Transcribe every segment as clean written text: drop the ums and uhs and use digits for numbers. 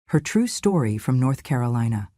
Her true story from North Carolina.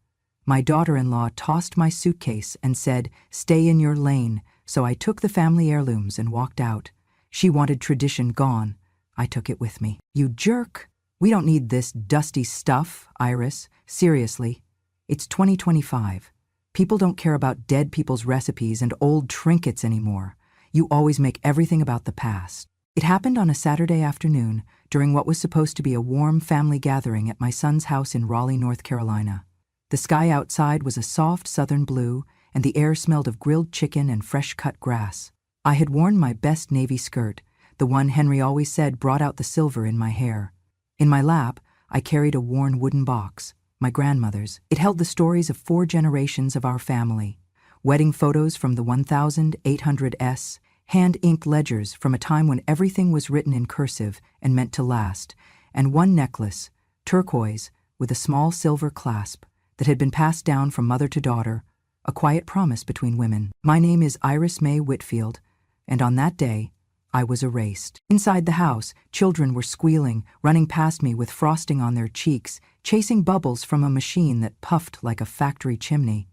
My daughter-in-law tossed my suitcase and said, "Stay in your lane," so I took the family heirlooms and walked out. She wanted tradition gone. I took it with me. You jerk! We don't need this dusty stuff, Iris. Seriously. It's 2025. People don't care about dead people's recipes and old trinkets anymore. You always make everything about the past. It happened on a Saturday afternoon during what was supposed to be a warm family gathering at my son's house in Raleigh, North Carolina. The sky outside was a soft southern blue, and the air smelled of grilled chicken and fresh-cut grass. I had worn my best navy skirt, the one Henry always said brought out the silver in my hair. In my lap, I carried a worn wooden box, my grandmother's. It held the stories of 4 generations of our family. Wedding photos from the 1800s, hand-inked ledgers from a time when everything was written in cursive and meant to last, and one necklace, turquoise, with a small silver clasp, that had been passed down from mother to daughter, a quiet promise between women. My name is Iris May Whitfield, and on that day, I was erased. Inside the house, children were squealing, running past me with frosting on their cheeks, chasing bubbles from a machine that puffed like a factory chimney.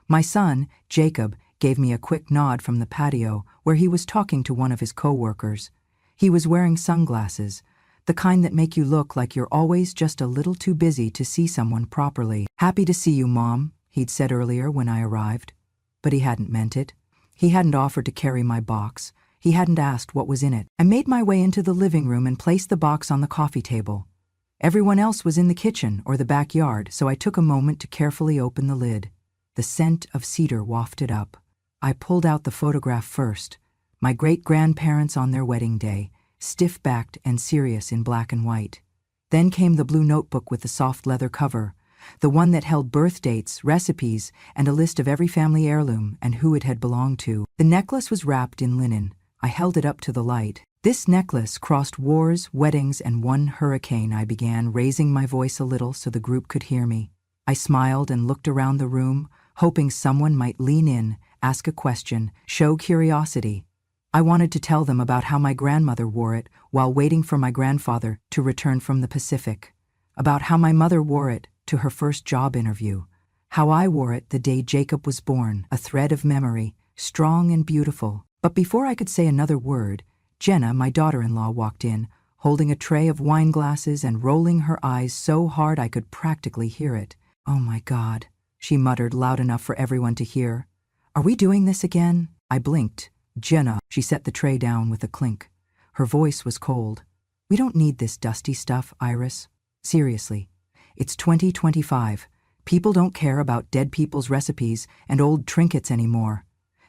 My son, Jacob, gave me a quick nod from the patio where he was talking to one of his co-workers. He was wearing sunglasses, the kind that make you look like you're always just a little too busy to see someone properly. "Happy to see you, Mom," he'd said earlier when I arrived. But he hadn't meant it. He hadn't offered to carry my box. He hadn't asked what was in it. I made my way into the living room and placed the box on the coffee table. Everyone else was in the kitchen or the backyard, so I took a moment to carefully open the lid. The scent of cedar wafted up. I pulled out the photograph first, my great-grandparents on their wedding day, stiff-backed and serious in black and white. Then came the blue notebook with the soft leather cover, the one that held birth dates, recipes, and a list of every family heirloom and who it had belonged to. The necklace was wrapped in linen. I held it up to the light. "This necklace crossed wars, weddings, and one hurricane," I began, raising my voice a little so the group could hear me. I smiled and looked around the room, hoping someone might lean in, ask a question, show curiosity. I wanted to tell them about how my grandmother wore it while waiting for my grandfather to return from the Pacific, about how my mother wore it to her first job interview, how I wore it the day Jacob was born, a thread of memory, strong and beautiful. But before I could say another word, Jenna, my daughter-in-law, walked in, holding a tray of wine glasses and rolling her eyes so hard I could practically hear it. "Oh my God," she muttered loud enough for everyone to hear. "Are we doing this again?" I blinked. "Jenna," she set the tray down with a clink. Her voice was cold. "We don't need this dusty stuff, Iris. Seriously. It's 2025. People don't care about dead people's recipes and old trinkets anymore.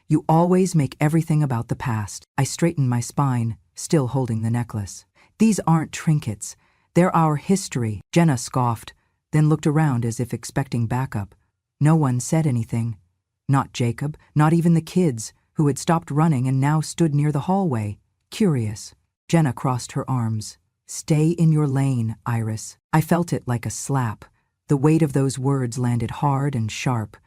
You always make everything about the past." I straightened my spine, still holding the necklace. "These aren't trinkets. They're our history." Jenna scoffed, then looked around as if expecting backup. No one said anything. Not Jacob, not even the kids, who had stopped running and now stood near the hallway, curious. Jenna crossed her arms. "Stay in your lane, Iris." I felt it like a slap. The weight of those words landed hard and sharp.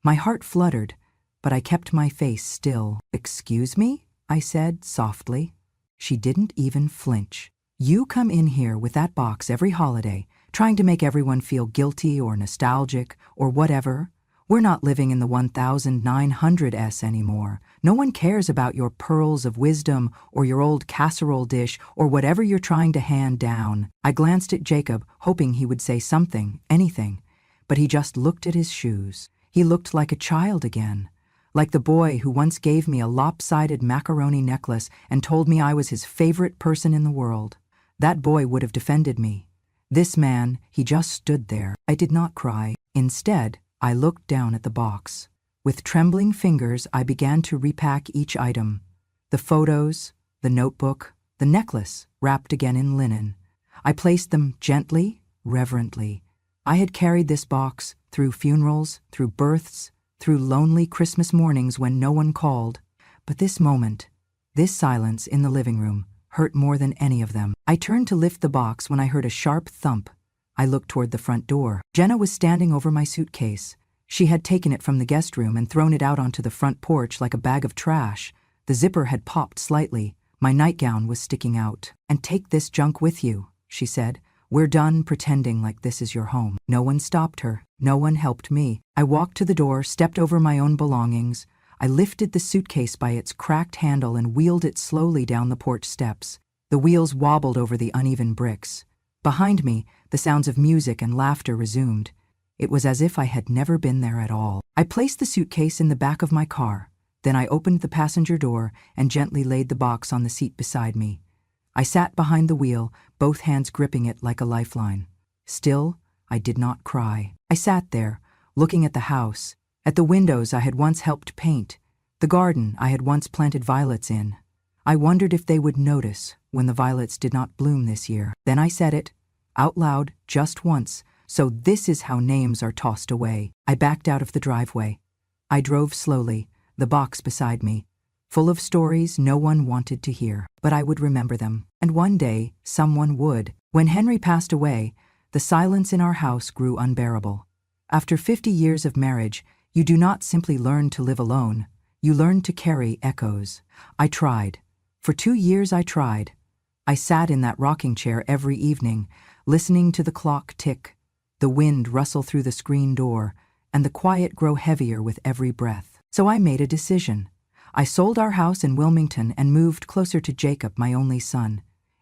My heart fluttered, but I kept my face still. "Excuse me?" I said softly. She didn't even flinch. "You come in here with that box every holiday, trying to make everyone feel guilty or nostalgic or whatever. We're not living in the 1900s anymore. No one cares about your pearls of wisdom or your old casserole dish or whatever you're trying to hand down." I glanced at Jacob, hoping he would say something, anything, but he just looked at his shoes. He looked like a child again, like the boy who once gave me a lopsided macaroni necklace and told me I was his favorite person in the world. That boy would have defended me. This man, he just stood there. I did not cry. Instead, I looked down at the box. With trembling fingers, I began to repack each item. The photos, the notebook, the necklace, wrapped again in linen. I placed them gently, reverently. I had carried this box through funerals, through births, through lonely Christmas mornings when no one called. But this moment, this silence in the living room, hurt more than any of them. I turned to lift the box when I heard a sharp thump. I looked toward the front door. Jenna was standing over my suitcase. She had taken it from the guest room and thrown it out onto the front porch like a bag of trash. The zipper had popped slightly. My nightgown was sticking out. "And take this junk with you," she said, "We're done pretending like this is your home." No one stopped her. No one helped me. I walked to the door, stepped over my own belongings. I lifted the suitcase by its cracked handle and wheeled it slowly down the porch steps. The wheels wobbled over the uneven bricks. Behind me, the sounds of music and laughter resumed. It was as if I had never been there at all. I placed the suitcase in the back of my car. Then I opened the passenger door and gently laid the box on the seat beside me. I sat behind the wheel, both hands gripping it like a lifeline. Still, I did not cry. I sat there, looking at the house, at the windows I had once helped paint, the garden I had once planted violets in. I wondered if they would notice when the violets did not bloom this year. Then I said it, out loud, just once. "So this is how names are tossed away." I backed out of the driveway. I drove slowly, the box beside me, full of stories no one wanted to hear. But I would remember them. And one day, someone would. When Henry passed away, the silence in our house grew unbearable. After 50 years of marriage, you do not simply learn to live alone. You learn to carry echoes. I tried. For 2 years I tried. I sat in that rocking chair every evening, listening to the clock tick, the wind rustle through the screen door, and the quiet grow heavier with every breath. So I made a decision. I sold our house in Wilmington and moved closer to Jacob, my only son.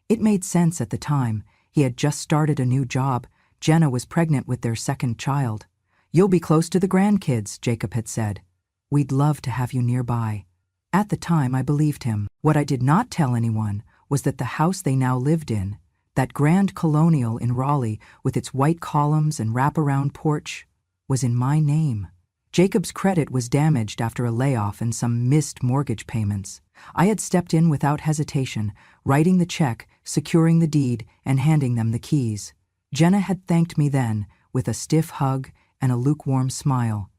It made sense at the time. He had just started a new job. Jenna was pregnant with their second child. "You'll be close to the grandkids," Jacob had said. "We'd love to have you nearby." At the time, I believed him. What I did not tell anyone was that the house they now lived in, that grand colonial in Raleigh with its white columns and wraparound porch, was in my name. Jacob's credit was damaged after a layoff and some missed mortgage payments. I had stepped in without hesitation, writing the check, securing the deed, and handing them the keys. Jenna had thanked me then, with a stiff hug and a lukewarm smile.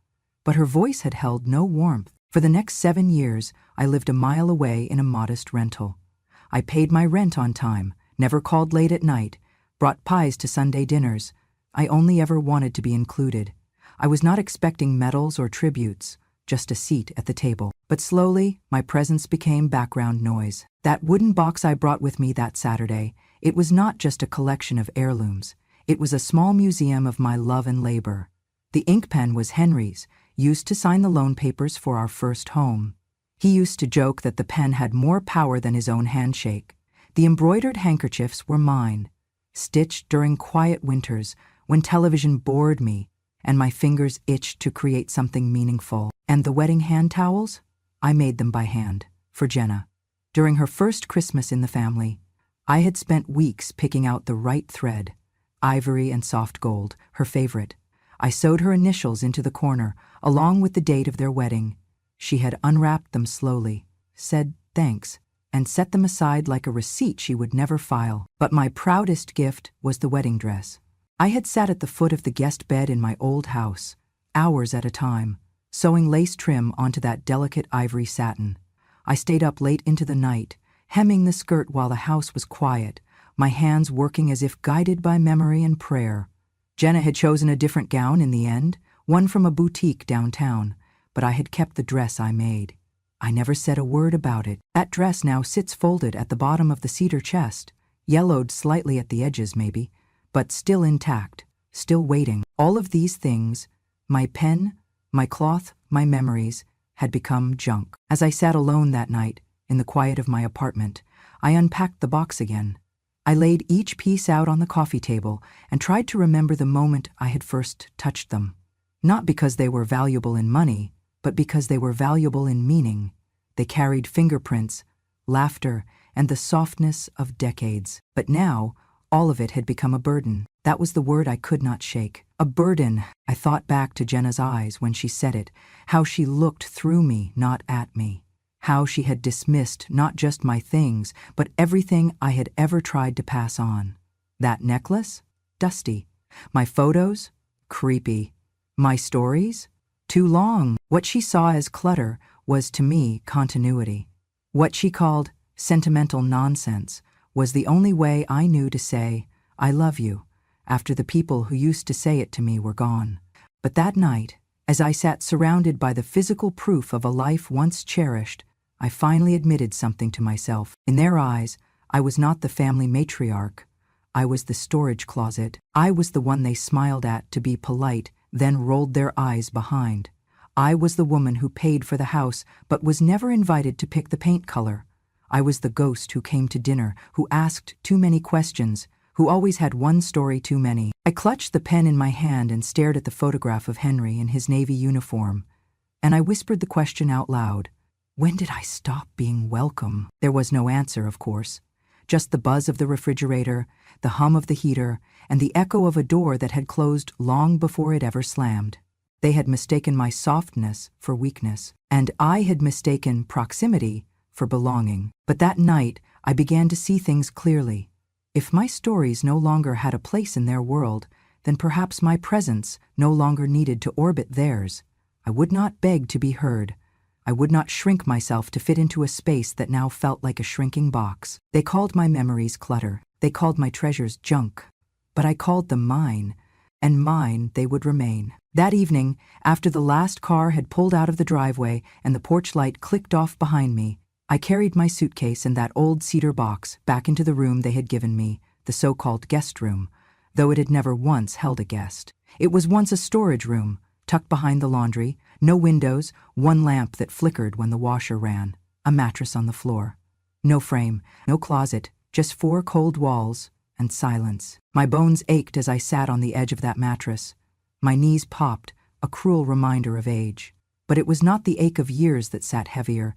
But her voice had held no warmth. For the next 7 years, I lived a mile away in a modest rental. I paid my rent on time, never called late at night, brought pies to Sunday dinners. I only ever wanted to be included. I was not expecting medals or tributes, just a seat at the table. But slowly, my presence became background noise. That wooden box I brought with me that Saturday, it was not just a collection of heirlooms. It was a small museum of my love and labor. The ink pen was Henry's, used to sign the loan papers for our first home. He used to joke that the pen had more power than his own handshake. The embroidered handkerchiefs were mine, stitched during quiet winters when television bored me and my fingers itched to create something meaningful. And the wedding hand towels? I made them by hand, for Jenna. During her first Christmas in the family, I had spent weeks picking out the right thread, ivory and soft gold, her favorite. I sewed her initials into the corner, along with the date of their wedding. She had unwrapped them slowly, said thanks, and set them aside like a receipt she would never file. But my proudest gift was the wedding dress. I had sat at the foot of the guest bed in my old house, hours at a time, sewing lace trim onto that delicate ivory satin. I stayed up late into the night, hemming the skirt while the house was quiet, my hands working as if guided by memory and prayer. Jenna had chosen a different gown in the end, one from a boutique downtown, but I had kept the dress I made. I never said a word about it. That dress now sits folded at the bottom of the cedar chest, yellowed slightly at the edges maybe, but still intact, still waiting. All of these things, my pen, my cloth, my memories, had become junk. As I sat alone that night, in the quiet of my apartment, I unpacked the box again. I laid each piece out on the coffee table and tried to remember the moment I had first touched them. Not because they were valuable in money, but because they were valuable in meaning. They carried fingerprints, laughter, and the softness of decades. But now, all of it had become a burden. That was the word I could not shake. A burden. I thought back to Jenna's eyes when she said it, how she looked through me, not at me. How she had dismissed not just my things, but everything I had ever tried to pass on. That necklace? Dusty. My photos? Creepy. My stories? Too long. What she saw as clutter was to me continuity. What she called sentimental nonsense was the only way I knew to say, "I love you," after the people who used to say it to me were gone. But that night, as I sat surrounded by the physical proof of a life once cherished, I finally admitted something to myself. In their eyes, I was not the family matriarch. I was the storage closet. I was the one they smiled at to be polite, then rolled their eyes behind. I was the woman who paid for the house but was never invited to pick the paint color. I was the ghost who came to dinner, who asked too many questions, who always had one story too many. I clutched the pen in my hand and stared at the photograph of Henry in his Navy uniform, and I whispered the question out loud. When did I stop being welcome? There was no answer, of course. Just the buzz of the refrigerator, the hum of the heater, and the echo of a door that had closed long before it ever slammed. They had mistaken my softness for weakness, and I had mistaken proximity for belonging. But that night, I began to see things clearly. If my stories no longer had a place in their world, then perhaps my presence no longer needed to orbit theirs. I would not beg to be heard. I would not shrink myself to fit into a space that now felt like a shrinking box. They called my memories clutter. They called my treasures junk. But I called them mine, and mine they would remain. That evening, after the last car had pulled out of the driveway and the porch light clicked off behind me, I carried my suitcase and that old cedar box back into the room they had given me, the so-called guest room, though it had never once held a guest. It was once a storage room, tucked behind the laundry, no windows, one lamp that flickered when the washer ran, a mattress on the floor. No frame, no closet, just 4 cold walls and silence. My bones ached as I sat on the edge of that mattress. My knees popped, a cruel reminder of age. But it was not the ache of years that sat heavier.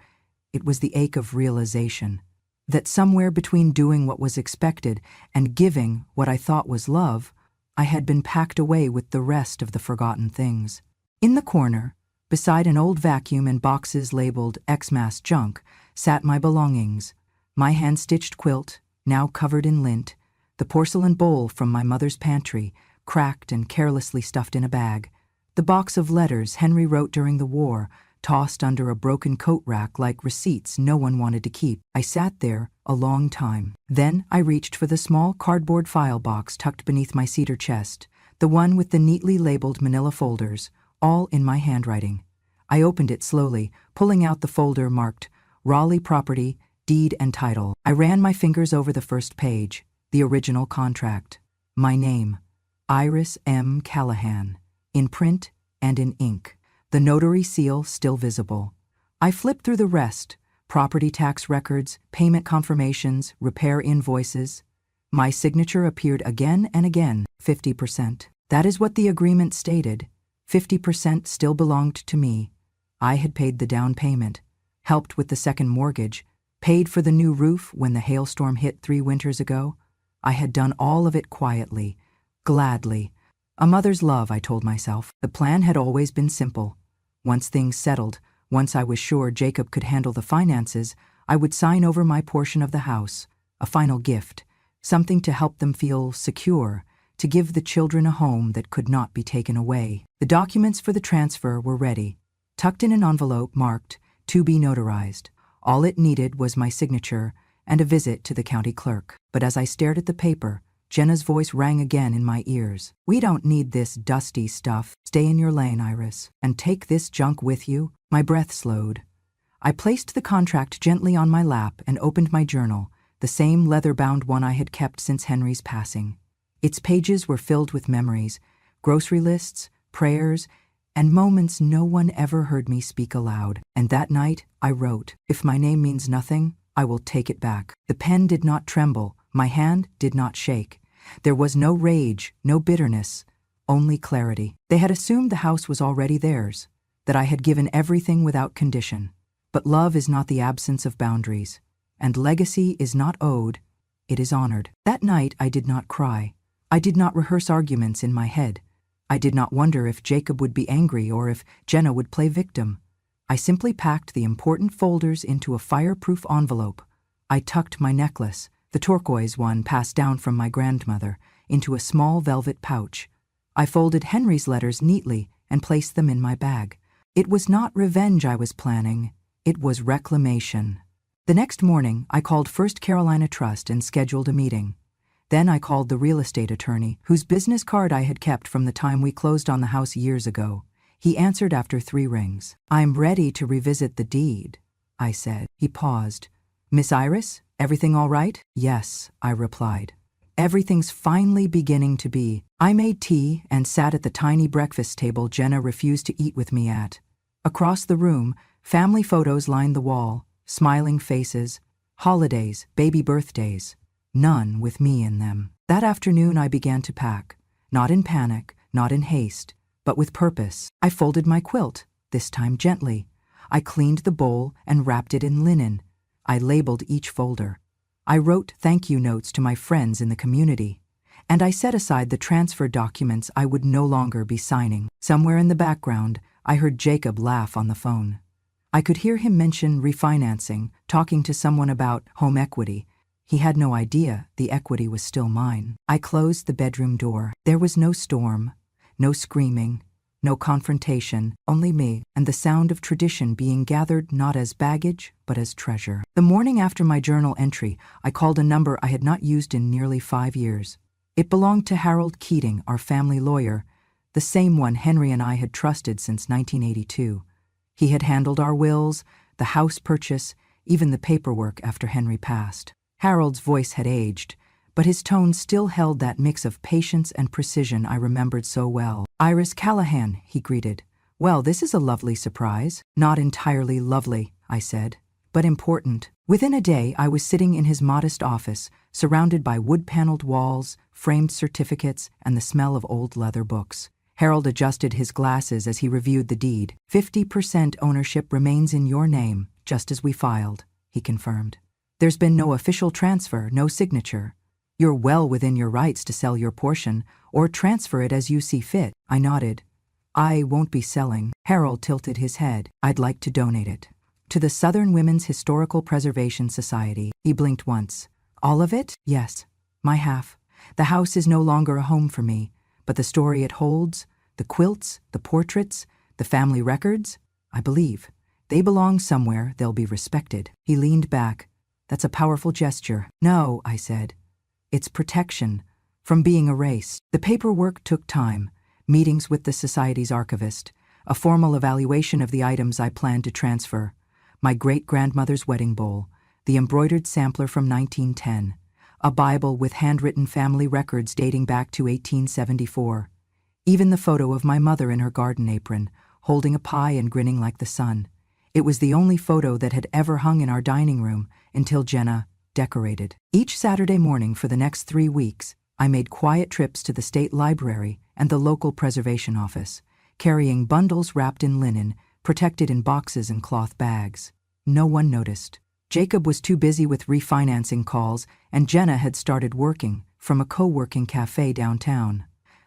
It was the ache of realization. That somewhere between doing what was expected and giving what I thought was love, I had been packed away with the rest of the forgotten things. In the corner, beside an old vacuum and boxes labeled Xmas junk, sat my belongings. My hand-stitched quilt, now covered in lint, the porcelain bowl from my mother's pantry, cracked and carelessly stuffed in a bag, the box of letters Henry wrote during the war, tossed under a broken coat rack like receipts no one wanted to keep. I sat there a long time. Then I reached for the small cardboard file box tucked beneath my cedar chest, the one with the neatly labeled manila folders, all in my handwriting. I opened it slowly, pulling out the folder marked Raleigh Property, Deed and Title. I ran my fingers over the first page, the original contract. My name, Iris M. Callahan, in print and in ink. The notary seal still visible. I flipped through the rest, property tax records, payment confirmations, repair invoices. My signature appeared again and again, 50%. That is what the agreement stated. 50% still belonged to me. I had paid the down payment, helped with the second mortgage, paid for the new roof when the hailstorm hit 3 winters ago. I had done all of it quietly, gladly. A mother's love, I told myself. The plan had always been simple. Once things settled, once I was sure Jacob could handle the finances, I would sign over my portion of the house, a final gift, something to help them feel secure, to give the children a home that could not be taken away. The documents for the transfer were ready, tucked in an envelope marked, "To be notarized." All it needed was my signature and a visit to the county clerk. But as I stared at the paper, Jenna's voice rang again in my ears. "We don't need this dusty stuff. Stay in your lane, Iris, and take this junk with you." My breath slowed. I placed the contract gently on my lap and opened my journal, the same leather-bound one I had kept since Henry's passing. Its pages were filled with memories, grocery lists, prayers, and moments no one ever heard me speak aloud. And that night, I wrote, "If my name means nothing, I will take it back." The pen did not tremble, my hand did not shake. There was no rage, no bitterness, only clarity. They had assumed the house was already theirs, that I had given everything without condition. But love is not the absence of boundaries, and legacy is not owed, it is honored. That night I did not cry. I did not rehearse arguments in my head. I did not wonder if Jacob would be angry or if Jenna would play victim. I simply packed the important folders into a fireproof envelope. I tucked my necklace, the turquoise one passed down from my grandmother, into a small velvet pouch. I folded Henry's letters neatly and placed them in my bag. It was not revenge I was planning, it was reclamation. The next morning, I called First Carolina Trust and scheduled a meeting. Then I called the real estate attorney, whose business card I had kept from the time we closed on the house years ago. He answered after 3 rings. "I'm ready to revisit the deed," I said. He paused. "Miss Iris, everything all right?" "Yes," I replied. Everything's finally beginning to be. I made tea and sat at the tiny breakfast table Jenna refused to eat with me at. Across the room, family photos lined the wall, smiling faces, holidays, baby birthdays, none with me in them. That afternoon I began to pack, not in panic, not in haste, but with purpose. I folded my quilt, this time gently. I cleaned the bowl and wrapped it in linen. I labeled each folder. I wrote thank you notes to my friends in the community. And I set aside the transfer documents I would no longer be signing. Somewhere in the background, I heard Jacob laugh on the phone. I could hear him mention refinancing, talking to someone about home equity. He had no idea the equity was still mine. I closed the bedroom door. There was no storm, no screaming, no confrontation, only me and the sound of tradition being gathered not as baggage, but as treasure. The morning after my journal entry, I called a number I had not used in nearly 5 years. It belonged to Harold Keating, our family lawyer, the same one Henry and I had trusted since 1982. He had handled our wills, the house purchase, even the paperwork after Henry passed. Harold's voice had aged, but his tone still held that mix of patience and precision I remembered so well. "Iris Callahan," he greeted. "Well, this is a lovely surprise." "Not entirely lovely," I said, "but important." Within a day, I was sitting in his modest office, surrounded by wood-paneled walls, framed certificates, and the smell of old leather books. Harold adjusted his glasses as he reviewed the deed. 50% ownership remains in your name, just as we filed, he confirmed. There's been no official transfer, no signature. You're well within your rights to sell your portion, or transfer it as you see fit. I nodded. I won't be selling. Harold tilted his head. I'd like to donate it. To the Southern Women's Historical Preservation Society. He blinked once. All of it? Yes. My half. The house is no longer a home for me, but the story it holds, the quilts, the portraits, the family records, I believe. They belong somewhere, they'll be respected. He leaned back. That's a powerful gesture. No, I said. It's protection from being erased. The paperwork took time, meetings with the Society's archivist, a formal evaluation of the items I planned to transfer, my great-grandmother's wedding bowl, the embroidered sampler from 1910, a Bible with handwritten family records dating back to 1874, even the photo of my mother in her garden apron, holding a pie and grinning like the sun. It was the only photo that had ever hung in our dining room until Jenna decorated. Each Saturday morning for the next 3 weeks, I made quiet trips to the state library and the local preservation office, carrying bundles wrapped in linen, protected in boxes and cloth bags. No one noticed. Jacob was too busy with refinancing calls, and Jenna had started working from a co-working cafe downtown.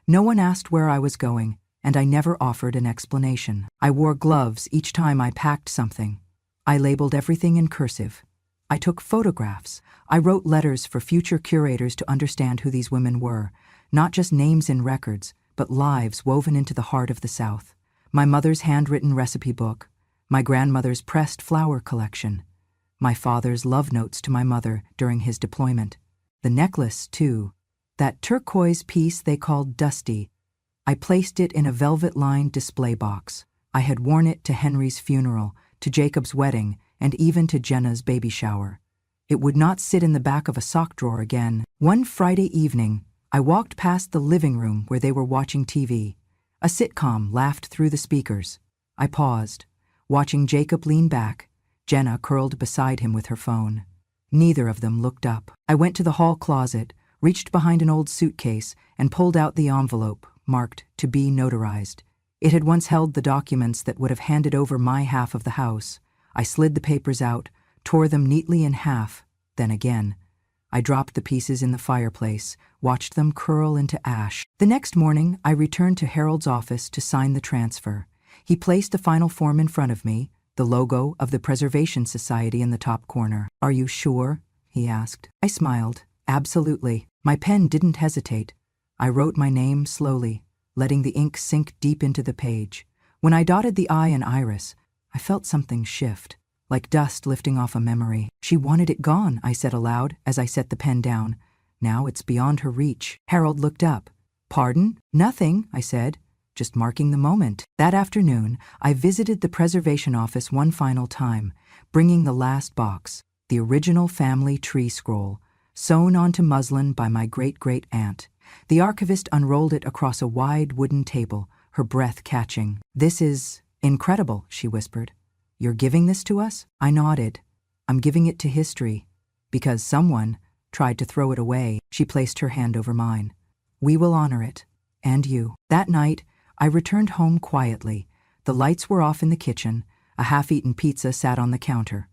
No one asked where I was going, and I never offered an explanation. I wore gloves each time I packed something. I labeled everything in cursive. I took photographs. I wrote letters for future curators to understand who these women were, not just names in records, but lives woven into the heart of the South. My mother's handwritten recipe book, my grandmother's pressed flower collection, my father's love notes to my mother during his deployment. The necklace, too, that turquoise piece they called Dusty. I placed it in a velvet-lined display box. I had worn it to Henry's funeral, to Jacob's wedding, and even to Jenna's baby shower. It would not sit in the back of a sock drawer again. One Friday evening, I walked past the living room where they were watching TV. A sitcom laughed through the speakers. I paused, watching Jacob lean back, Jenna curled beside him with her phone. Neither of them looked up. I went to the hall closet, reached behind an old suitcase, and pulled out the envelope, marked to be notarized. It had once held the documents that would have handed over my half of the house. I slid the papers out, tore them neatly in half, then again. I dropped the pieces in the fireplace, watched them curl into ash. The next morning, I returned to Harold's office to sign the transfer. He placed the final form in front of me, the logo of the Preservation Society in the top corner. "Are you sure?" he asked. I smiled. "Absolutely." My pen didn't hesitate. I wrote my name slowly, letting the ink sink deep into the page. When I dotted the I and Iris, I felt something shift, like dust lifting off a memory. "She wanted it gone," I said aloud as I set the pen down. "Now it's beyond her reach." Harold looked up. "Pardon?" "Nothing," I said, just marking the moment. That afternoon, I visited the preservation office one final time, bringing the last box, the original family tree scroll, sewn onto muslin by my great-great-aunt. The archivist unrolled it across a wide wooden table, her breath catching. "This is incredible," she whispered. "You're giving this to us?" I nodded. "I'm giving it to history. Because someone tried to throw it away." She placed her hand over mine. "We will honor it. And you." That night, I returned home quietly. The lights were off in the kitchen. A half-eaten pizza sat on the counter.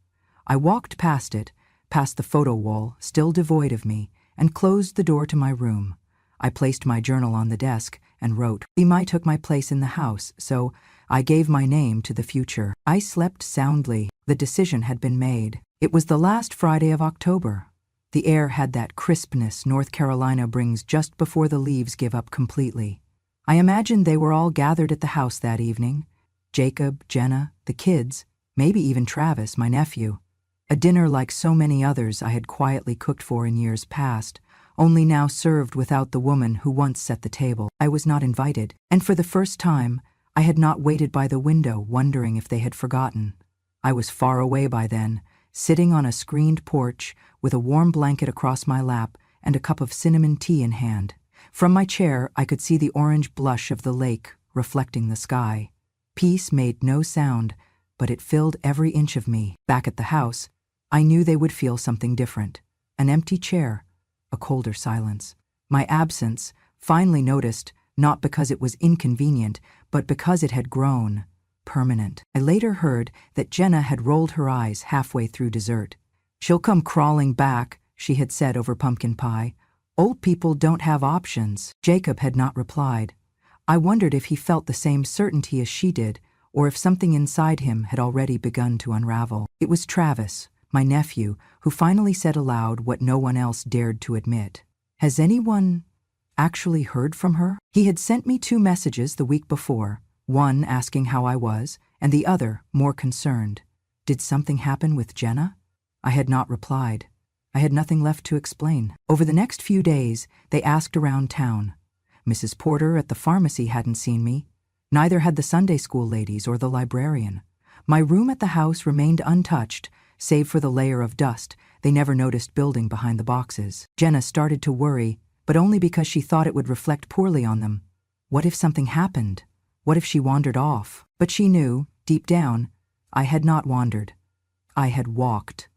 I walked past it, past the photo wall, still devoid of me, and closed the door to my room. I placed my journal on the desk and wrote. I took my place in the house, so I gave my name to the future. I slept soundly. The decision had been made. It was the last Friday of October. The air had that crispness North Carolina brings just before the leaves give up completely. I imagined they were all gathered at the house that evening. Jacob, Jenna, the kids, maybe even Travis, my nephew. A dinner like so many others I had quietly cooked for in years past, only now served without the woman who once set the table. I was not invited, and for the first time, I had not waited by the window wondering if they had forgotten. I was far away by then, sitting on a screened porch with a warm blanket across my lap and a cup of cinnamon tea in hand. From my chair, I could see the orange blush of the lake reflecting the sky. Peace made no sound, but it filled every inch of me. Back at the house, I knew they would feel something different. An empty chair, a colder silence. My absence, finally noticed, not because it was inconvenient, but because it had grown permanent. I later heard that Jenna had rolled her eyes halfway through dessert. "She'll come crawling back," she had said over pumpkin pie. "Old people don't have options." Jacob had not replied. I wondered if he felt the same certainty as she did, or if something inside him had already begun to unravel. It was Travis, my nephew, who finally said aloud what no one else dared to admit. "Has anyone actually heard from her?" He had sent me 2 messages the week before, one asking how I was, and the other more concerned. Did something happen with Jenna? I had not replied. I had nothing left to explain. Over the next few days, they asked around town. Mrs. Porter at the pharmacy hadn't seen me. Neither had the Sunday school ladies or the librarian. My room at the house remained untouched, save for the layer of dust they never noticed building behind the boxes. Jenna started to worry, but only because she thought it would reflect poorly on them. What if something happened? What if she wandered off? But she knew, deep down, I had not wandered. I had walked.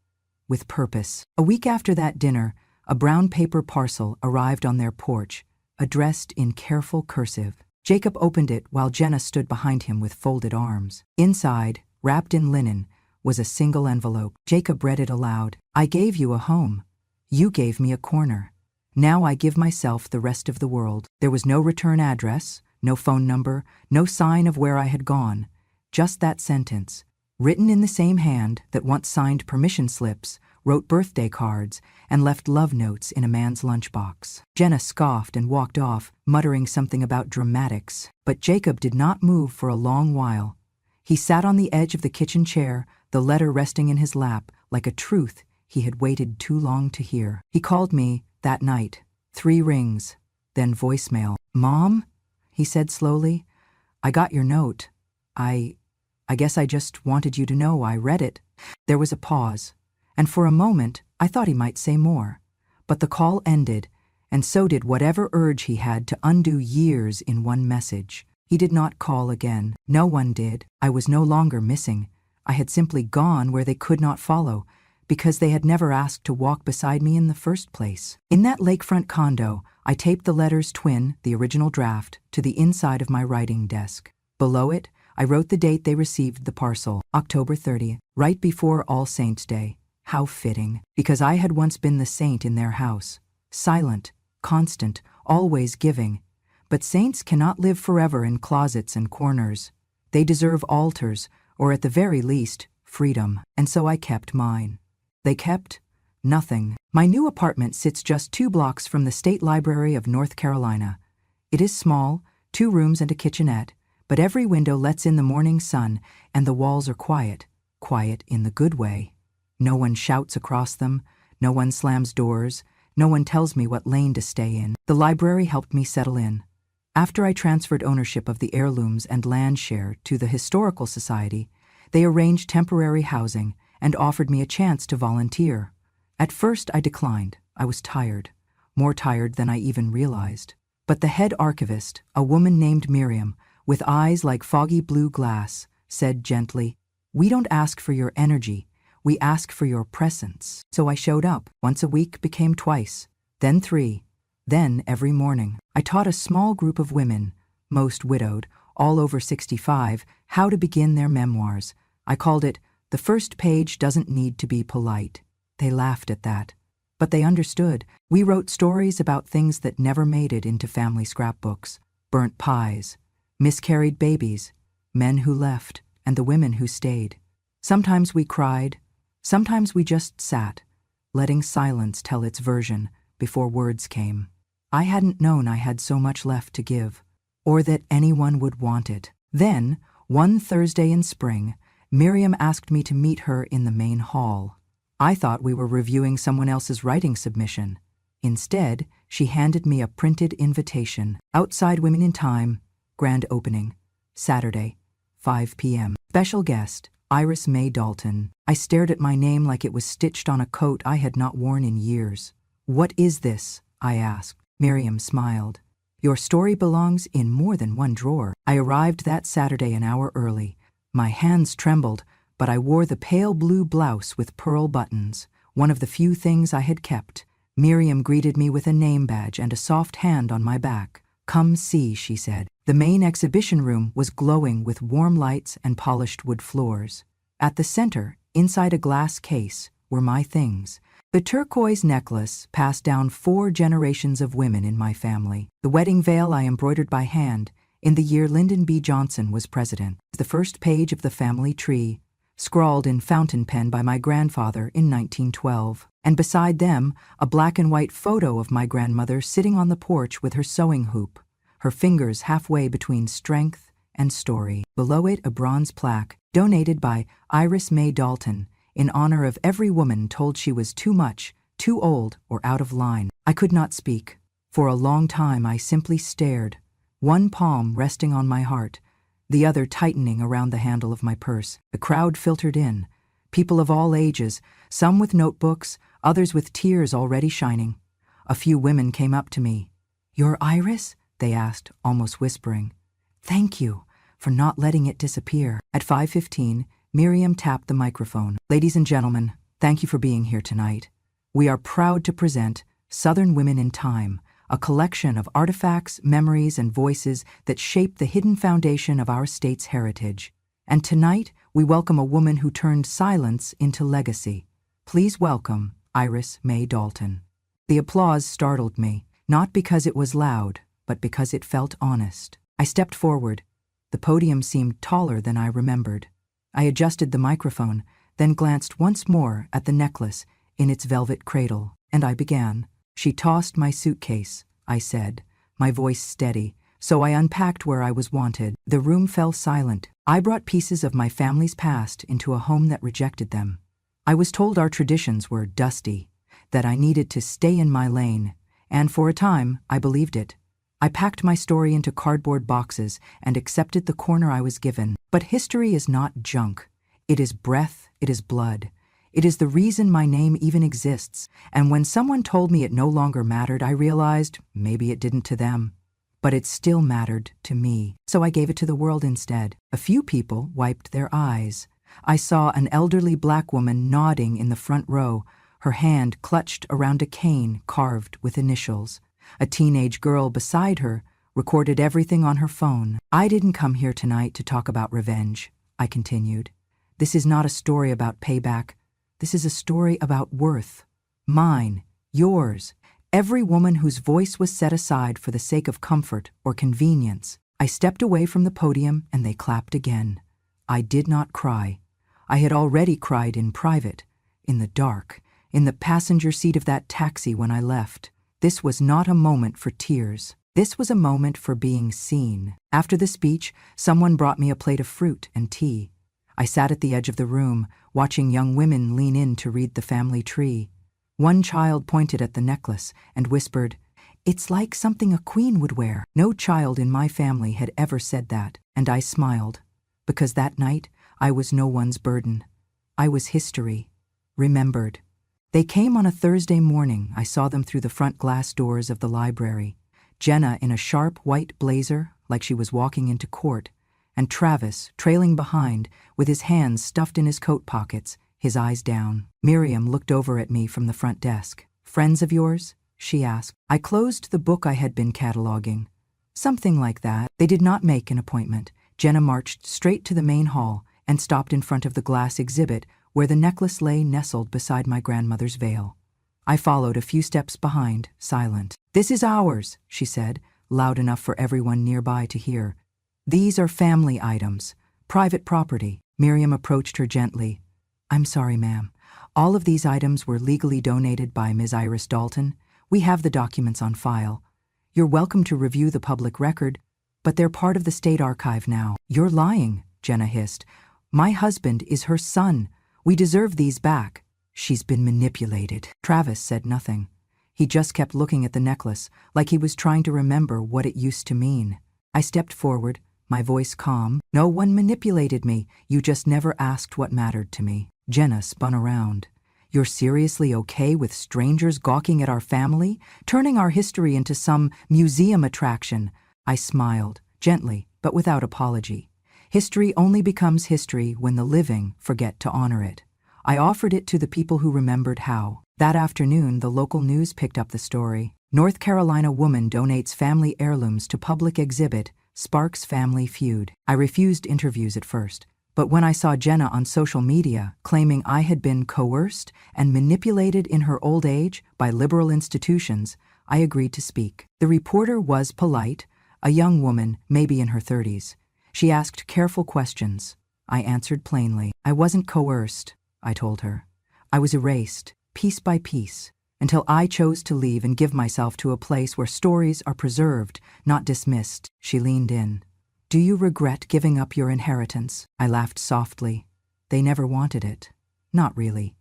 With purpose. A week after that dinner, a brown paper parcel arrived on their porch, addressed in careful cursive. Jacob opened it while Jenna stood behind him with folded arms. Inside, wrapped in linen, was a single envelope. Jacob read it aloud. "I gave you a home. You gave me a corner. Now I give myself the rest of the world." There was no return address, no phone number, no sign of where I had gone. Just that sentence, written in the same hand that once signed permission slips, wrote birthday cards, and left love notes in a man's lunchbox. Jenna scoffed and walked off, muttering something about dramatics. But Jacob did not move for a long while. He sat on the edge of the kitchen chair, the letter resting in his lap, like a truth he had waited too long to hear. He called me that night. 3 rings, then voicemail. "Mom?" he said slowly. "I got your note. I guess I just wanted you to know I read it." There was a pause, and for a moment I thought he might say more. But the call ended, and so did whatever urge he had to undo years in one message. He did not call again. No one did. I was no longer missing. I had simply gone where they could not follow, because they had never asked to walk beside me in the first place. In that lakefront condo, I taped the letters twin, the original draft, to the inside of my writing desk. Below it, I wrote the date they received the parcel, October 30th, right before All Saints' Day. How fitting, because I had once been the saint in their house. Silent, constant, always giving. But saints cannot live forever in closets and corners. They deserve altars, or at the very least, freedom. And so I kept mine. They kept nothing. My new apartment sits just 2 blocks from the State Library of North Carolina. It is small, 2 rooms and a kitchenette, but every window lets in the morning sun, and the walls are quiet. Quiet in the good way. No one shouts across them, no one slams doors, no one tells me what lane to stay in. The library helped me settle in. After I transferred ownership of the heirlooms and land share to the Historical Society, they arranged temporary housing and offered me a chance to volunteer. At first I declined. I was tired, more tired than I even realized. But the head archivist, a woman named Miriam, with eyes like foggy blue glass, said gently, "We don't ask for your energy, we ask for your presence." So I showed up. Once a week became twice, then 3, then every morning. I taught a small group of women, most widowed, all over 65, how to begin their memoirs. I called it, "The First Page Doesn't Need to Be Polite." They laughed at that. But they understood. We wrote stories about things that never made it into family scrapbooks. Burnt pies, miscarried babies, men who left, and the women who stayed. Sometimes we cried, sometimes we just sat, letting silence tell its version before words came. I hadn't known I had so much left to give, or that anyone would want it. Then, one Thursday in spring, Miriam asked me to meet her in the main hall. I thought we were reviewing someone else's writing submission. Instead, she handed me a printed invitation. Outside Women in Time, grand opening, Saturday, 5 p.m. Special guest, Iris May Dalton. I stared at my name like it was stitched on a coat I had not worn in years. "What is this?" I asked. Miriam smiled. "Your story belongs in more than one drawer." I arrived that Saturday an hour early. My hands trembled, but I wore the pale blue blouse with pearl buttons, one of the few things I had kept. Miriam greeted me with a name badge and a soft hand on my back. "Come see," she said. The main exhibition room was glowing with warm lights and polished wood floors. At the center, inside a glass case, were my things. The turquoise necklace passed down 4 generations of women in my family. The wedding veil I embroidered by hand in the year Lyndon B. Johnson was president. The first page of the family tree, scrawled in fountain pen by my grandfather in 1912. And beside them, a black and white photo of my grandmother sitting on the porch with her sewing hoop, her fingers halfway between strength and story. Below it, a bronze plaque, donated by Iris May Dalton, in honor of every woman told she was too much, too old, or out of line. I could not speak. For a long time I simply stared, one palm resting on my heart, the other tightening around the handle of my purse. The crowd filtered in, people of all ages, some with notebooks, others with tears already shining. A few women came up to me. "You're Iris?" they asked, almost whispering. "Thank you for not letting it disappear." At 5:15, Miriam tapped the microphone. "Ladies and gentlemen, thank you for being here tonight. We are proud to present Southern Women in Time, a collection of artifacts, memories, and voices that shape the hidden foundation of our state's heritage. And tonight, we welcome a woman who turned silence into legacy. Please welcome Iris May Dalton." The applause startled me, not because it was loud, but because it felt honest. I stepped forward. The podium seemed taller than I remembered. I adjusted the microphone, then glanced once more at the necklace in its velvet cradle, and I began. "She tossed my suitcase," I said, my voice steady, so I unpacked where I was wanted. The room fell silent. I brought pieces of my family's past into a home that rejected them. I was told our traditions were dusty, that I needed to stay in my lane, and for a time, I believed it. I packed my story into cardboard boxes and accepted the corner I was given. But history is not junk. It is breath, it is blood. It is the reason my name even exists, and when someone told me it no longer mattered, I realized maybe it didn't to them. But it still mattered to me, so I gave it to the world instead. A few people wiped their eyes. I saw an elderly black woman nodding in the front row, her hand clutched around a cane carved with initials. A teenage girl beside her recorded everything on her phone. "I didn't come here tonight to talk about revenge," I continued. "This is not a story about payback. This is a story about worth. Mine, yours, every woman whose voice was set aside for the sake of comfort or convenience." I stepped away from the podium and they clapped again. I did not cry. I had already cried in private, in the dark, in the passenger seat of that taxi when I left. This was not a moment for tears. This was a moment for being seen. After the speech, someone brought me a plate of fruit and tea. I sat at the edge of the room, watching young women lean in to read the family tree. One child pointed at the necklace and whispered, "It's like something a queen would wear." No child in my family had ever said that, and I smiled, because that night I was no one's burden. I was history, remembered. They came on a Thursday morning. I saw them through the front glass doors of the library. Jenna in a sharp white blazer, like she was walking into court, and Travis trailing behind with his hands stuffed in his coat pockets, his eyes down. Miriam looked over at me from the front desk. "Friends of yours?" she asked. I closed the book I had been cataloging. "Something like that." They did not make an appointment. Jenna marched straight to the main hall and stopped in front of the glass exhibit where the necklace lay nestled beside my grandmother's veil. I followed a few steps behind, silent. "This is ours," she said, loud enough for everyone nearby to hear. "These are family items, private property." Miriam approached her gently. "I'm sorry, ma'am. All of these items were legally donated by Ms. Iris Dalton. We have the documents on file. You're welcome to review the public record, but they're part of the state archive now." "You're lying," Jenna hissed. "My husband is her son. We deserve these back." "She's been manipulated." Travis said nothing. He just kept looking at the necklace, like he was trying to remember what it used to mean. I stepped forward, my voice calm. "No one manipulated me. You just never asked what mattered to me." Jenna spun around. "You're seriously okay with strangers gawking at our family, turning our history into some museum attraction?" I smiled, gently, but without apology. History only becomes history when the living forget to honor it. I offered it to the people who remembered how. That afternoon, the local news picked up the story. North Carolina woman donates family heirlooms to public exhibit, sparks family feud. I refused interviews at first, but when I saw Jenna on social media claiming I had been coerced and manipulated in her old age by liberal institutions, I agreed to speak. The reporter was polite, a young woman, maybe in her 30s. She asked careful questions. I answered plainly. "I wasn't coerced," I told her. "I was erased, piece by piece, until I chose to leave and give myself to a place where stories are preserved, not dismissed." She leaned in. "Do you regret giving up your inheritance?" I laughed softly. "They never wanted it." "Not really.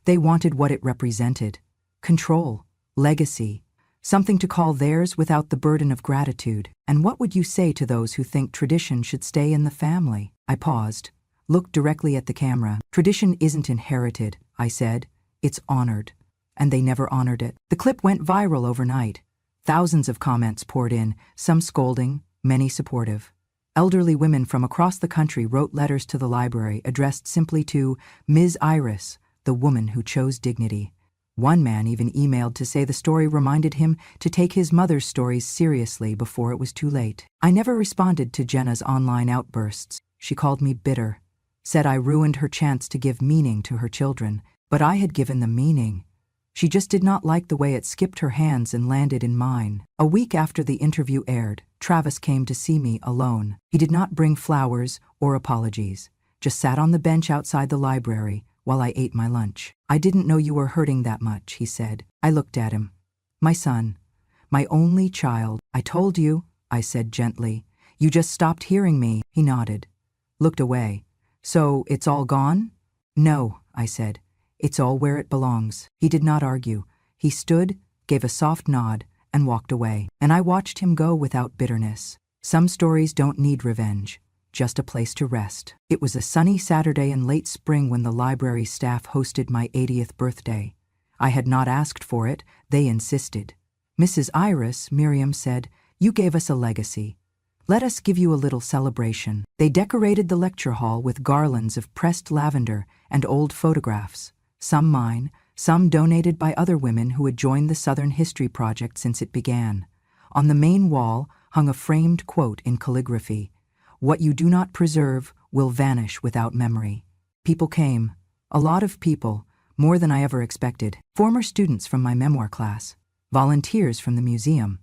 They wanted what it represented. Control, legacy, something to call theirs without the burden of gratitude. And what would you say to those who think tradition should stay in the family?" I paused, looked directly at the camera. "Tradition isn't inherited," I said. "It's honored." And they never honored it. The clip went viral overnight. Thousands of comments poured in, some scolding, many supportive. Elderly women from across the country wrote letters to the library addressed simply to Ms. Iris, the woman who chose dignity. One man even emailed to say the story reminded him to take his mother's stories seriously before it was too late. I never responded to Jenna's online outbursts. She called me bitter, said I ruined her chance to give meaning to her children, but I had given them meaning. She just did not like the way it skipped her hands and landed in mine. A week after the interview aired, Travis came to see me alone. He did not bring flowers or apologies, just sat on the bench outside the library while I ate my lunch. "I didn't know you were hurting that much," he said. I looked at him. "My son, my only child." "I told you," I said gently. "You just stopped hearing me." He nodded, looked away. "So it's all gone?" "No," I said. "It's all where it belongs." He did not argue. He stood, gave a soft nod, and walked away. And I watched him go without bitterness. Some stories don't need revenge, just a place to rest. It was a sunny Saturday in late spring when the library staff hosted my 80th birthday. I had not asked for it, they insisted. "Mrs. Iris," Miriam said, "you gave us a legacy. Let us give you a little celebration." They decorated the lecture hall with garlands of pressed lavender and old photographs, some mine, some donated by other women who had joined the Southern History Project since it began. On the main wall hung a framed quote in calligraphy: "What you do not preserve will vanish without memory." People came, a lot of people, more than I ever expected. Former students from my memoir class, volunteers from the museum.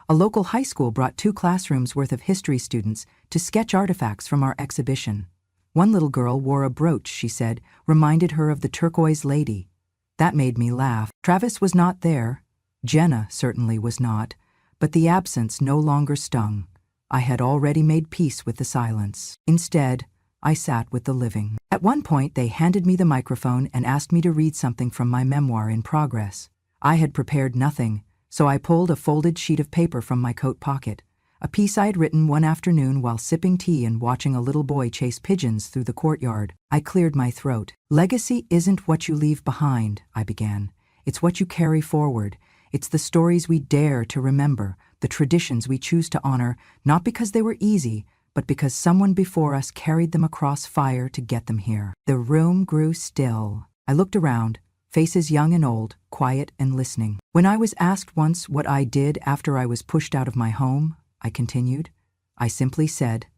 A local high school brought 2 classrooms worth of history students to sketch artifacts from our exhibition. One little girl wore a brooch, she said, reminded her of the turquoise lady. That made me laugh. Travis was not there. Jenna certainly was not. But the absence no longer stung. I had already made peace with the silence. Instead, I sat with the living. At one point, they handed me the microphone and asked me to read something from my memoir in progress. I had prepared nothing, so I pulled a folded sheet of paper from my coat pocket, a piece I'd written one afternoon while sipping tea and watching a little boy chase pigeons through the courtyard. I cleared my throat. "Legacy isn't what you leave behind," I began. It's what you carry forward. It's the stories we dare to remember, the traditions we choose to honor, not because they were easy, but because someone before us carried them across fire to get them here. The room grew still. I looked around, faces young and old, quiet and listening. When I was asked once what I did after I was pushed out of my home, I continued, I simply said,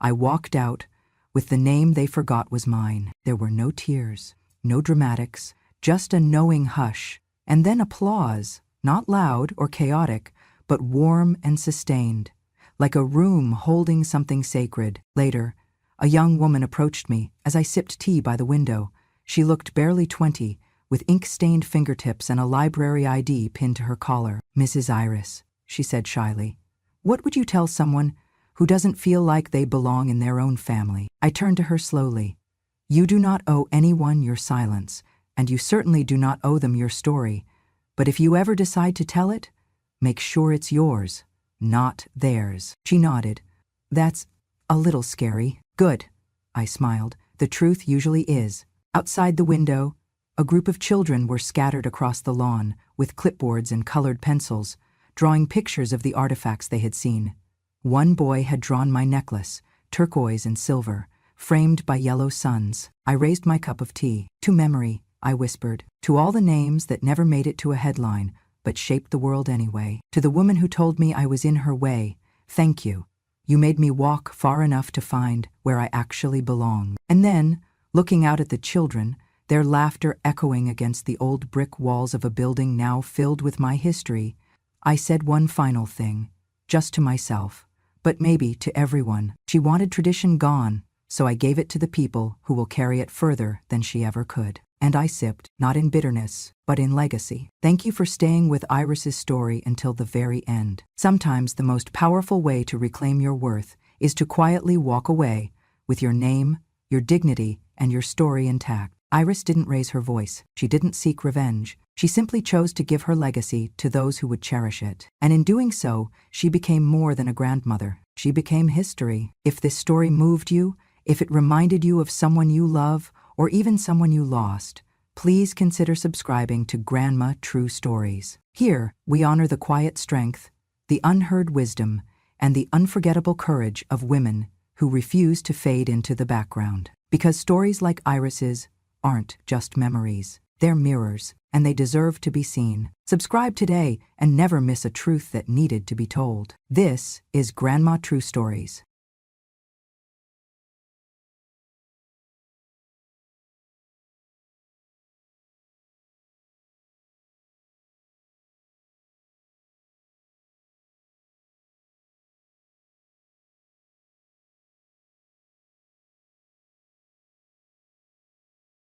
I walked out with the name they forgot was mine. There were no tears, no dramatics, just a knowing hush, and then applause, not loud or chaotic, but warm and sustained, like a room holding something sacred. Later, a young woman approached me as I sipped tea by the window. She looked barely 20, with ink-stained fingertips and a library ID pinned to her collar. Mrs. Iris, she said shyly, what would you tell someone who doesn't feel like they belong in their own family? I turned to her slowly. You do not owe anyone your silence, and you certainly do not owe them your story. But if you ever decide to tell it, make sure it's yours, not theirs. She nodded. That's a little scary. Good, I smiled. The truth usually is. Outside the window, a group of children were scattered across the lawn with clipboards and colored pencils, drawing pictures of the artifacts they had seen. One boy had drawn my necklace, turquoise and silver, framed by yellow suns. I raised my cup of tea. To memory, I whispered. To all the names that never made it to a headline, but shaped the world anyway. To the woman who told me I was in her way, thank you. You made me walk far enough to find where I actually belong. And then, looking out at the children, their laughter echoing against the old brick walls of a building now filled with my history, I said one final thing, just to myself, but maybe to everyone. She wanted tradition gone, so I gave it to the people who will carry it further than she ever could. And I sipped, not in bitterness, but in legacy. Thank you for staying with Iris's story until the very end. Sometimes the most powerful way to reclaim your worth is to quietly walk away with your name, your dignity, and your story intact. Iris didn't raise her voice. She didn't seek revenge. She simply chose to give her legacy to those who would cherish it. And in doing so, she became more than a grandmother. She became history. If this story moved you, if it reminded you of someone you love, or even someone you lost, please consider subscribing to Grandma True Stories. Here, we honor the quiet strength, the unheard wisdom, and the unforgettable courage of women who refuse to fade into the background. Because stories like Iris's aren't just memories. They're mirrors, and they deserve to be seen. Subscribe today and never miss a truth that needed to be told. This is Grandma True Stories.